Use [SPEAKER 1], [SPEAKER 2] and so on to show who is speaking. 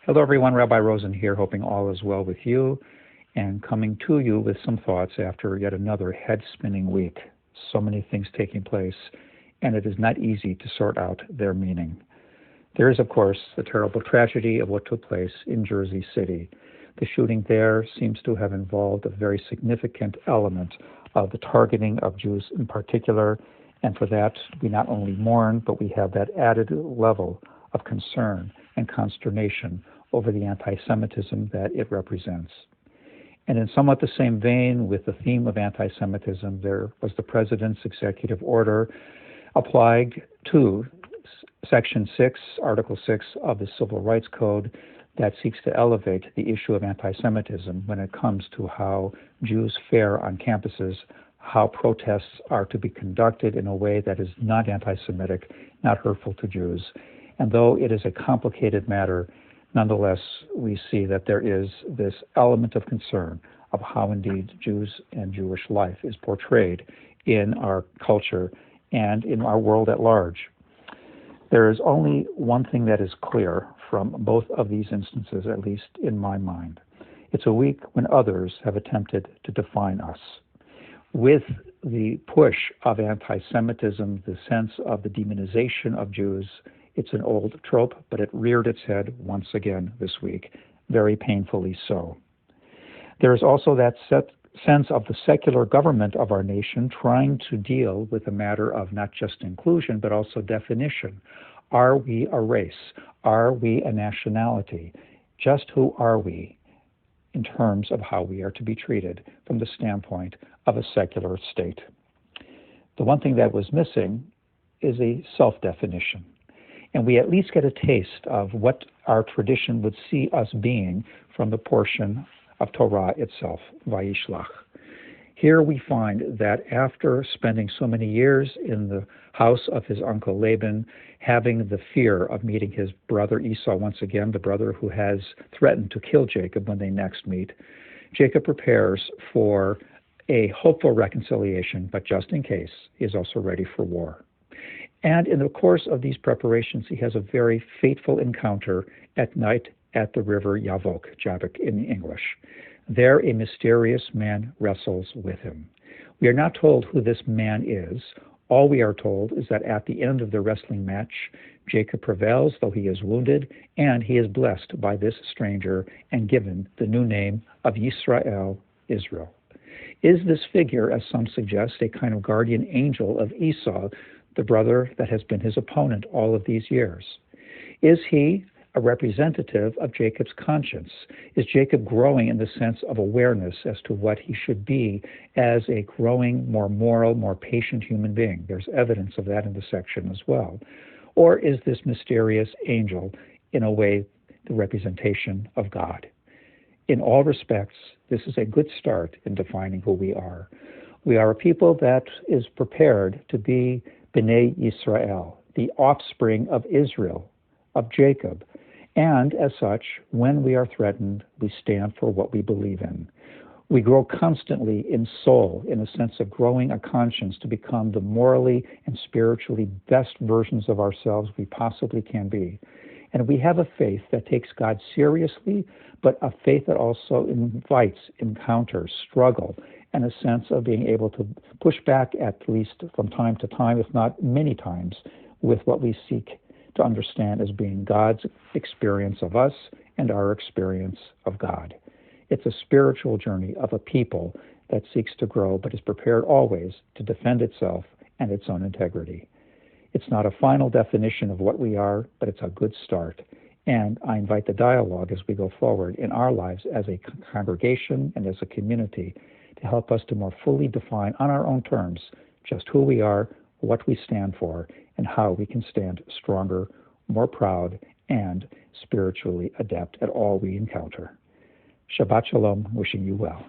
[SPEAKER 1] Hello, everyone. Rabbi Rosen here, hoping all is well with you and coming to you with some thoughts after yet another head-spinning week. So many things taking place, and it is not easy to sort out their meaning. There is, of course, the terrible tragedy of what took place in Jersey City. The shooting there seems to have involved a very significant element of the targeting of Jews in particular, and for that we not only mourn, but we have that added level of concern and consternation over the anti-Semitism that it represents. And in somewhat the same vein with the theme of anti-Semitism, there was the President's executive order applied to Section 6, Article 6 of the Civil Rights Code that seeks to elevate the issue of anti-Semitism when it comes to how Jews fare on campuses, how protests are to be conducted in a way that is not anti-Semitic, not hurtful to Jews. And though it is a complicated matter, nonetheless, we see that there is this element of concern of how indeed Jews and Jewish life is portrayed in our culture and in our world at large. There is only one thing that is clear from both of these instances, at least in my mind. It's a week when others have attempted to define us. With the push of anti-Semitism, the sense of the demonization of Jews, it's an old trope, but it reared its head once again this week, very painfully so. There is also that sense of the secular government of our nation trying to deal with a matter of not just inclusion, but also definition. Are we a race? Are we a nationality? Just who are we in terms of how we are to be treated from the standpoint of a secular state? The one thing that was missing is a self-definition. And we at least get a taste of what our tradition would see us being from the portion of Torah itself, Vayishlach. Here we find that after spending so many years in the house of his uncle Laban, having the fear of meeting his brother Esau once again, the brother who has threatened to kill Jacob when they next meet, Jacob prepares for a hopeful reconciliation, but just in case, he is also ready for war. And in the course of these preparations, he has a very fateful encounter at night at the river Jabbok in English. There, a mysterious man wrestles with him. We are not told who this man is. All we are told is that at the end of the wrestling match, Jacob prevails, though he is wounded, and he is blessed by this stranger and given the new name of Yisrael, Israel. Is this figure, as some suggest, a kind of guardian angel of Esau, the brother that has been his opponent all of these years? Is he a representative of Jacob's conscience? Is Jacob growing in the sense of awareness as to what he should be as a growing, more moral, more patient human being? There's evidence of that in the section as well. Or is this mysterious angel, in a way, the representation of God? In all respects, this is a good start in defining who we are. We are a people that is prepared to be B'nai Yisrael, the offspring of Israel, of Jacob. And as such, when we are threatened, we stand for what we believe in. We grow constantly in soul, in a sense of growing a conscience to become the morally and spiritually best versions of ourselves we possibly can be. And we have a faith that takes God seriously, but a faith that also invites encounter, struggle, and a sense of being able to push back at least from time to time, if not many times, with what we seek to understand as being God's experience of us and our experience of God. It's a spiritual journey of a people that seeks to grow, but is prepared always to defend itself and its own integrity. It's not a final definition of what we are, but it's a good start. And I invite the dialogue as we go forward in our lives as a congregation and as a community to help us to more fully define on our own terms just who we are, what we stand for, and how we can stand stronger, more proud, and spiritually adept at all we encounter. Shabbat Shalom, wishing you well.